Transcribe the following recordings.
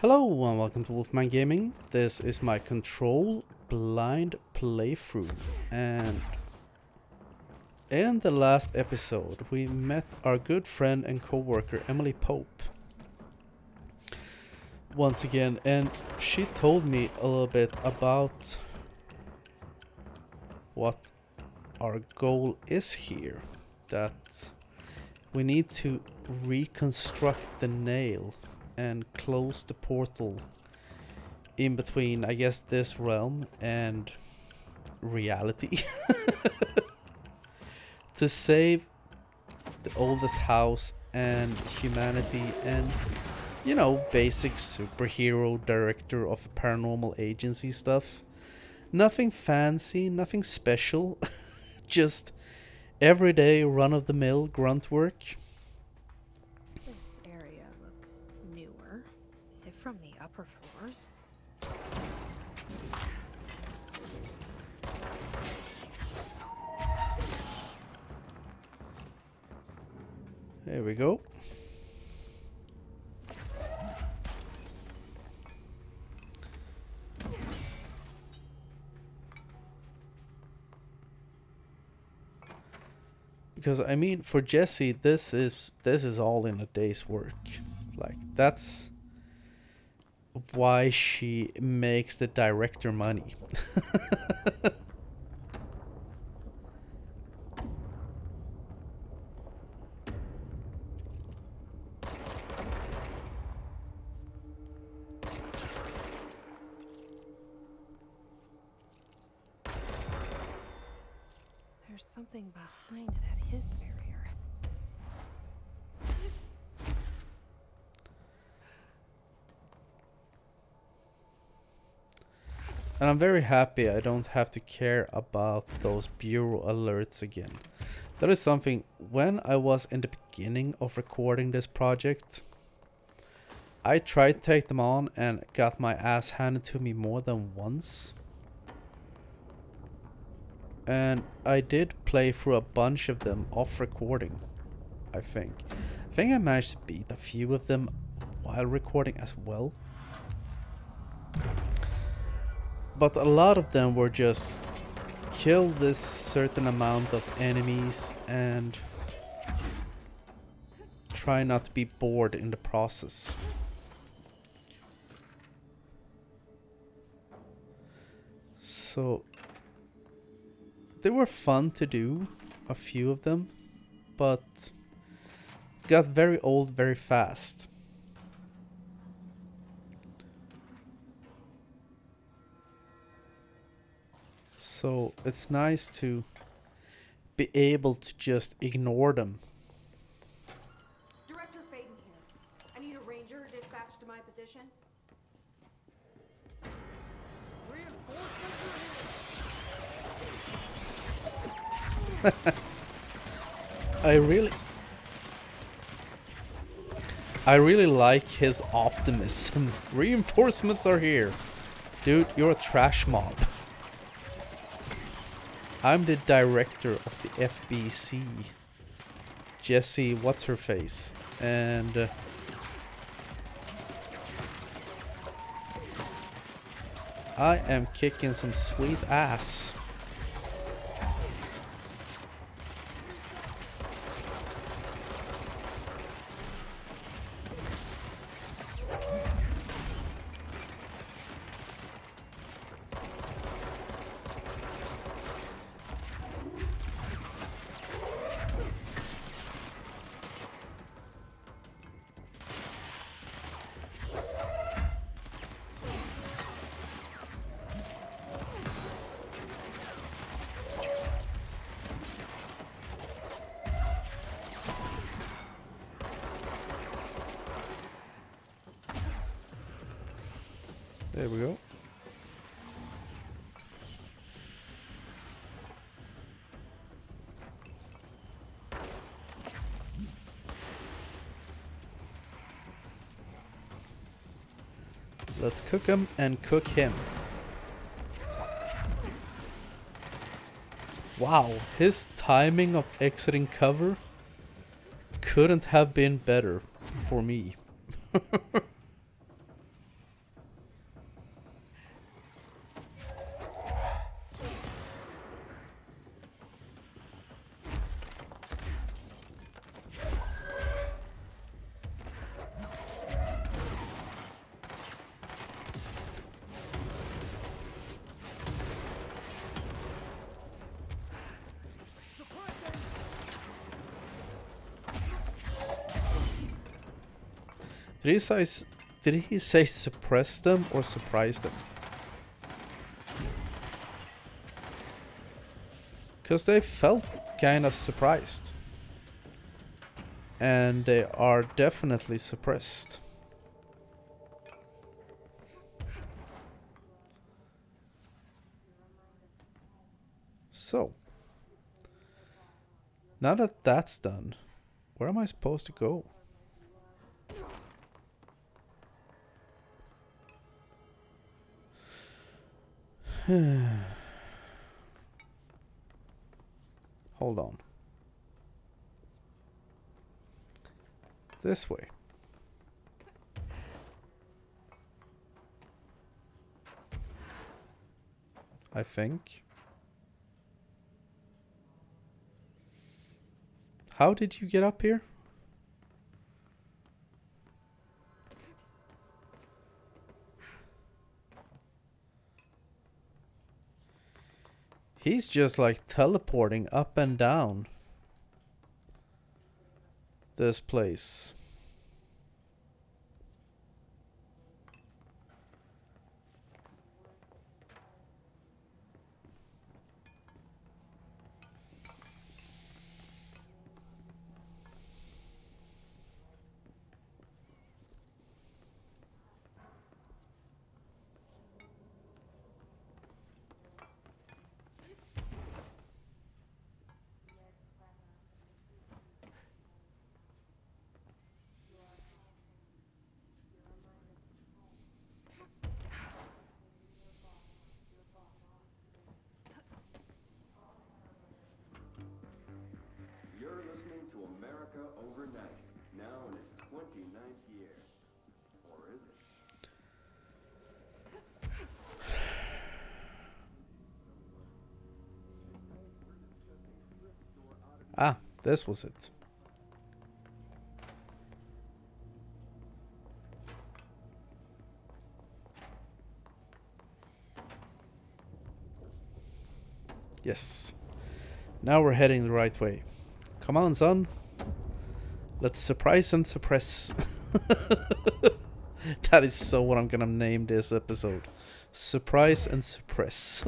Hello and welcome to Wolfman Gaming. This is my Control blind playthrough, and in the last episode we met our good friend and co-worker Emily Pope once again, and she told me a little bit about what our goal is here, that we need to reconstruct the nail and close the portal in between, I guess, this realm and reality to save the oldest house and humanity and, you know, basic superhero director of a paranormal agency stuff. Nothing fancy, nothing special, just everyday run-of-the-mill grunt work. This area looks newer. Is it from the upper floors? There we go. Because I mean, for Jesse, this is all in a day's work. Like, that's why she makes the director money. There's something behind that his barrier. And I'm very happy I don't have to care about those bureau alerts again. That is something, when I was in the beginning of recording this project, I tried to take them on and got my ass handed to me more than once. And I did play through a bunch of them off recording, I think. I think I managed to beat a few of them while recording as well. But a lot of them were just kill this certain amount of enemies and try not to be bored in the process. So they were fun to do, a few of them, but got very old very fast. So it's nice to be able to just ignore them. Director Faden here. I need a ranger dispatched to my position. I really like his optimism. Reinforcements are here. Dude, you're a trash mob. I'm the director of the FBC. Jesse, what's her face? And I am kicking some sweet ass. There we go. Let's cook him and cook him. Wow, his timing of exiting cover couldn't have been better for me. Did he say did he say suppress them or surprise them? Because they felt kind of surprised. And they are definitely suppressed. So, now that that's done, where am I supposed to go? Hold on. This way. I think. How did you get up here? He's just like teleporting up and down this place. You're listening to America Overnight, now in its 29th year. Or is it? Ah, this was it. Yes. Now we're heading the right way. Come on, son. Let's surprise and suppress. That is so what I'm gonna name this episode. Surprise and suppress.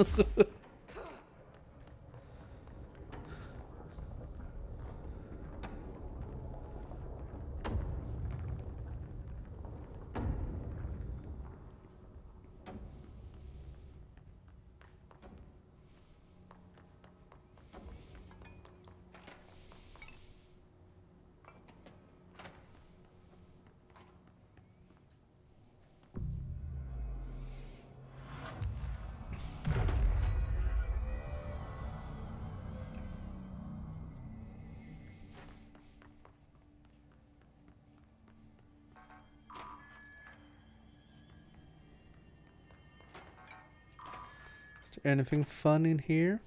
Is there anything fun in here?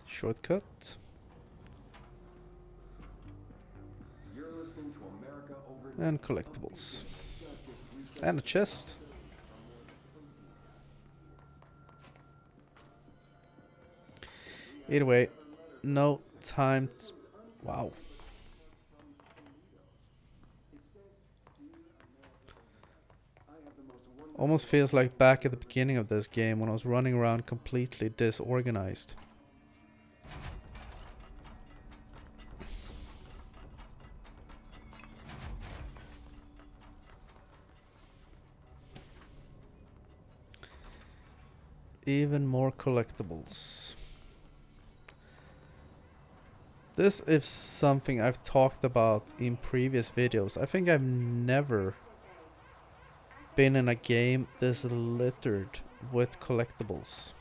Shortcut. You're listening to America Overnight. And collectibles. And a chest. Either way, no time to... Wow. Almost feels like back at the beginning of this game when I was running around completely disorganized. Even more collectibles. This is something I've talked about in previous videos. I think I've never been in a game this littered with collectibles.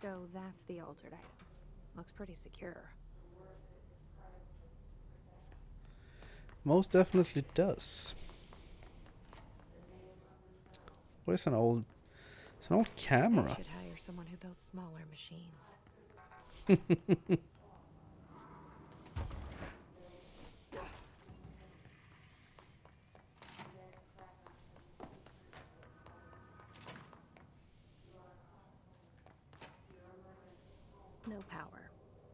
So that's the altered item. Looks pretty secure. Most definitely does. Where's an old... It's an old I camera. should hire someone who builds smaller machines.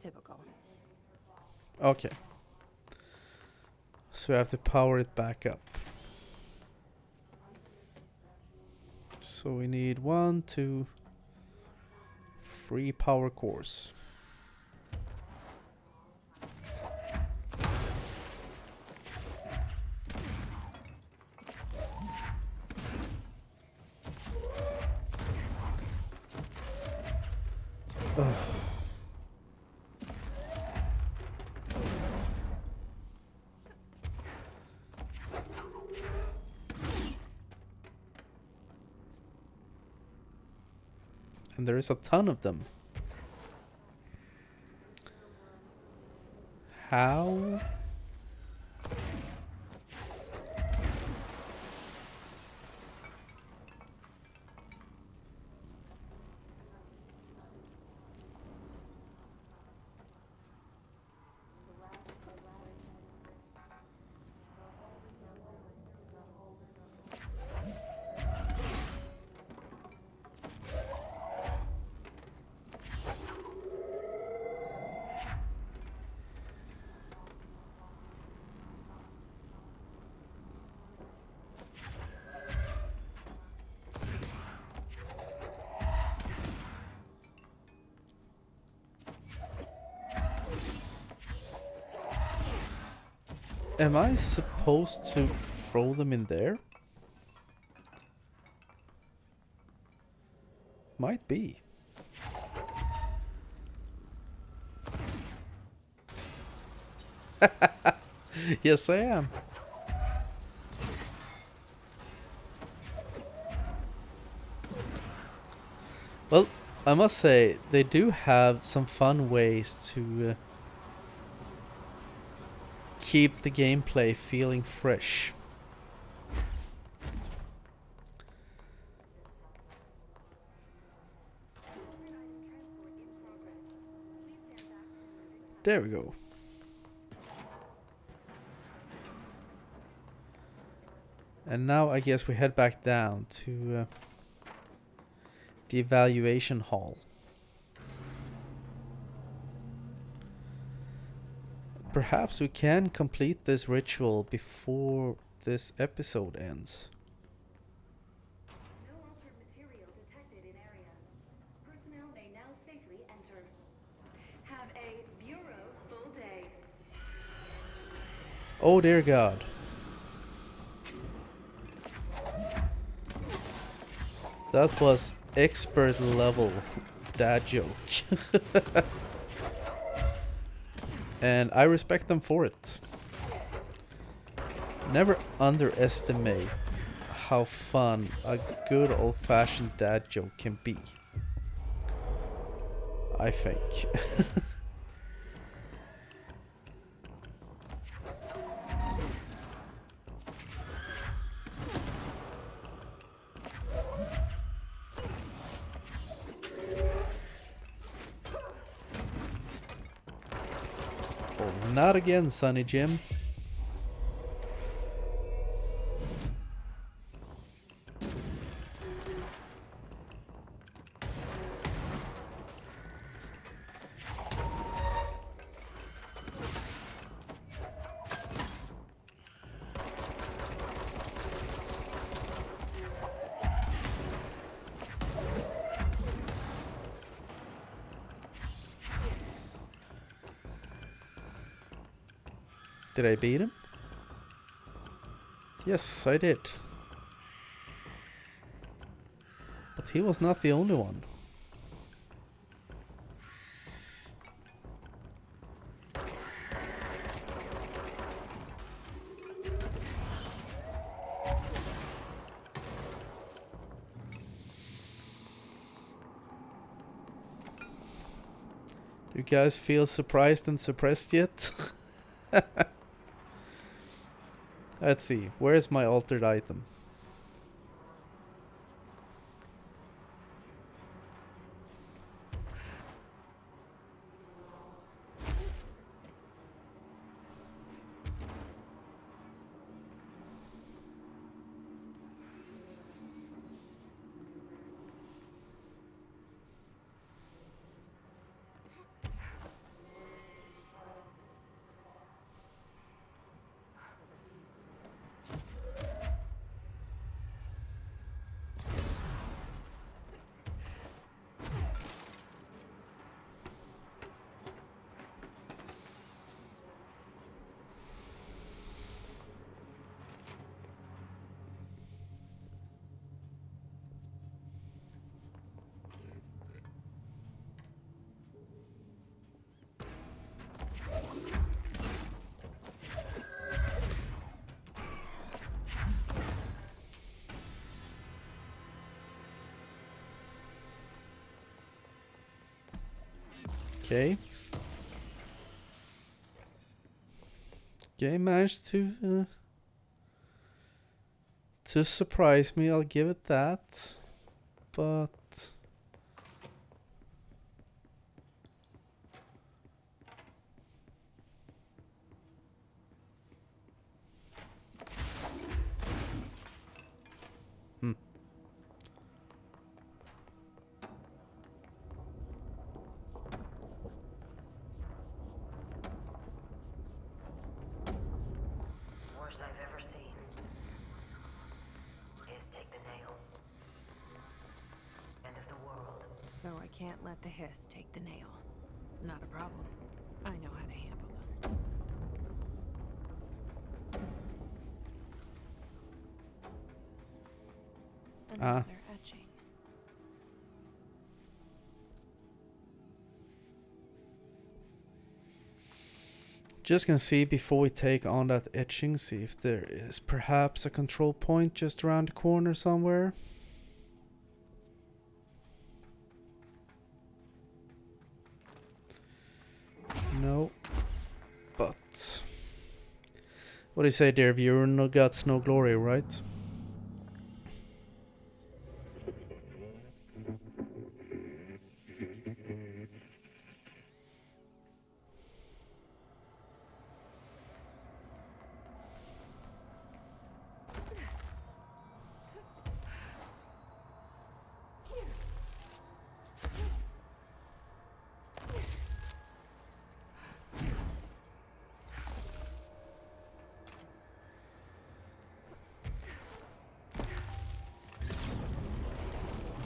Typical. Okay. So I have to power it back up. So we need 1, 2, 3 power cores. Ugh. And there is a ton of them. How? Am I supposed to throw them in there? Might be. Yes, I am. Well, I must say, they do have some fun ways to keep the gameplay feeling fresh. There we go. And now I guess we head back down to the evaluation hall. Perhaps we can complete this ritual before this episode ends. No altered material detected in area. Personnel may now safely enter. Have a bureau full day. Oh dear God. That was expert level dad joke. And I respect them for it. Never underestimate how fun a good old-fashioned dad joke can be. I think. Oh, not again, Sonny Jim. Did I beat him? Yes, I did. But he was not the only one. Do you guys feel surprised and suppressed yet? Let's see, where's my altered item? Okay. Game managed to surprise me, I'll give it that. But Worst I've ever seen is take the nail. End of the world. So I can't let the hiss take the nail. Not a problem. I know how to handle them. Another etching. just gonna see before we take on that etching, see if there is perhaps a control point just around the corner somewhere. No. But what do you say, dear viewer? No guts, no glory, right?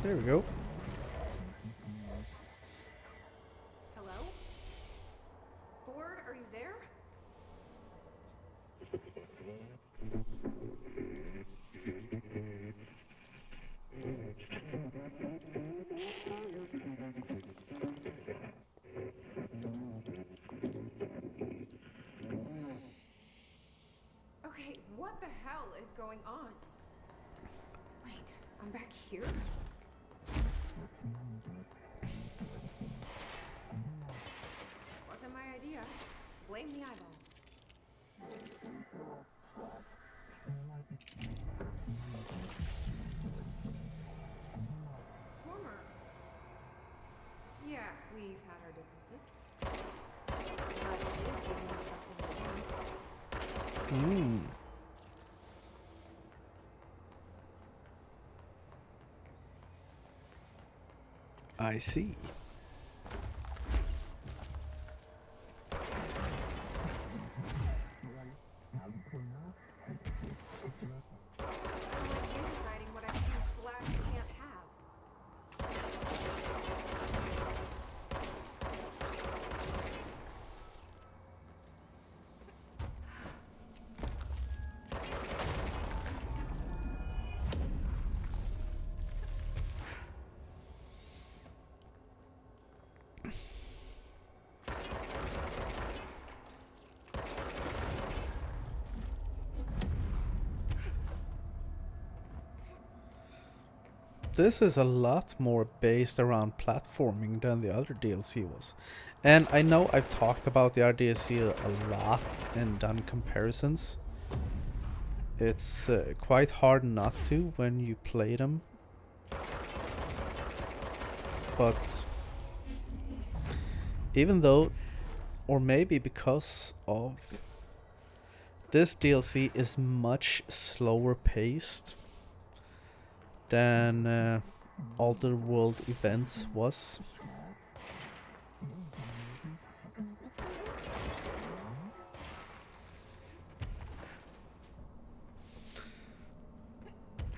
There we go. Hello? Ford, are you there? Okay, what the hell is going on? Wait, I'm back here? Wasn't my idea. Blame the eyeball. Former. Yeah, we've had our differences. But it is giving us something to do. I see. I don't like you deciding what I can/can't have. This is a lot more based around platforming than the other DLC was. And I know I've talked about the other DLC a lot and done comparisons. It's quite hard not to when you play them. But even though, or maybe because of, this DLC is much slower paced than Alter World Events was.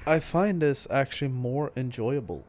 I find this actually more enjoyable.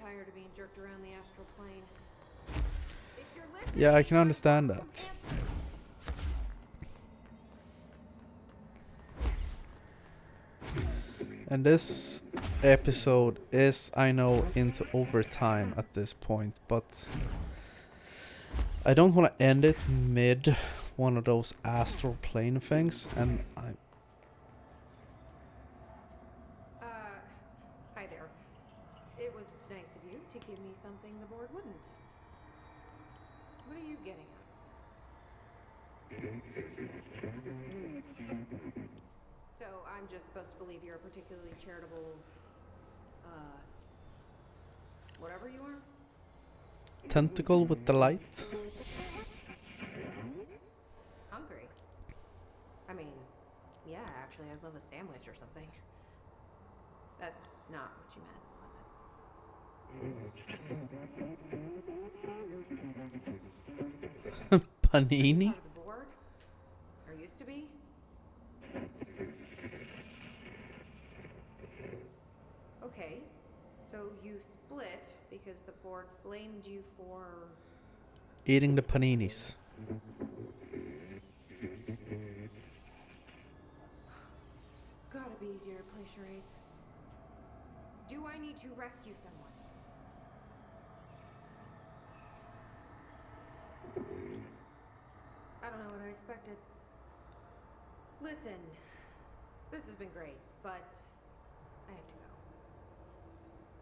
tired of being jerked around the astral plane. If you're listening, Yeah, I can I understand want that. some answers. And this episode is, I know, into overtime at this point, but I don't want to end it mid one of those astral plane things, and I'm Hi there. It was nice of you to give me something the board wouldn't. What are you getting out of it? So I'm just supposed to believe you're a particularly charitable, whatever you are? tentacle with the light. Hungry. I mean, yeah, actually, I'd love a sandwich or something. That's not what you meant, was it? Panini? Part of the board? Or used to be? Okay, so you split because the board blamed you for... Eating the paninis. Gotta be easier to play charades. Do I need to rescue someone? I don't know what I expected. Listen, this has been great, but I have to go.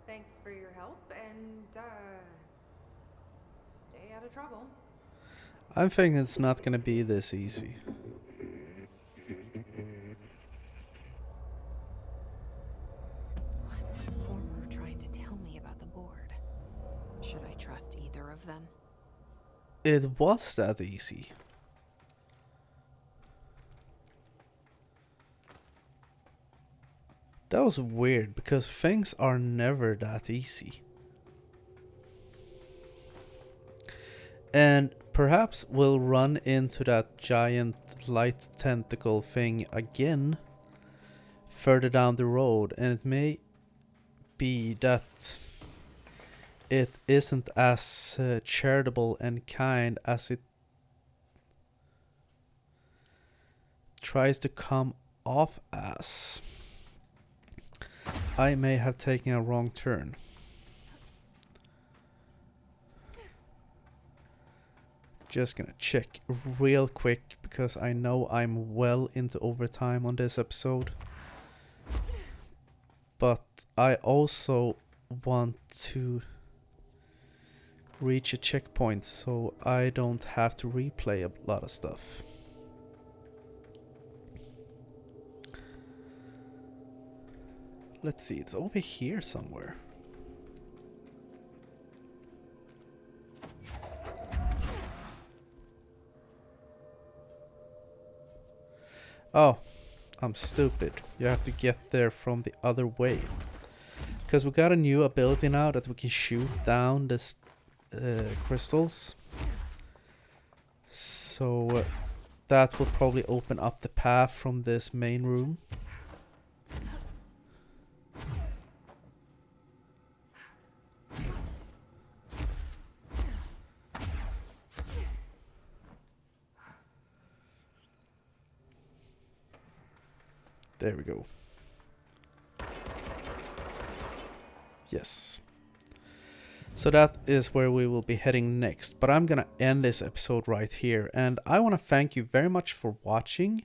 Thanks for your help, and, stay out of trouble. I'm thinking it's not gonna be this easy. What was Former trying to tell me about the board? Should I trust either of them? It was that easy. That was weird because things are never that easy. And perhaps we'll run into that giant light tentacle thing again further down the road, and it may be that it isn't as charitable and kind as it tries to come off as. I may have taken a wrong turn. Just gonna check real quick because I know I'm well into overtime on this episode. But I also want to reach a checkpoint so I don't have to replay a lot of stuff. Let's see, it's over here somewhere. Oh, I'm stupid. You have to get there from the other way. Because we got a new ability now that we can shoot down this crystals. So that will probably open up the path from this main room. There we go. Yes. So that is where we will be heading next. But I'm gonna end this episode right here. And I want to thank you very much for watching.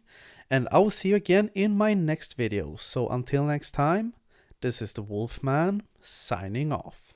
And I will see you again in my next video. So until next time, this is the Wolfman signing off.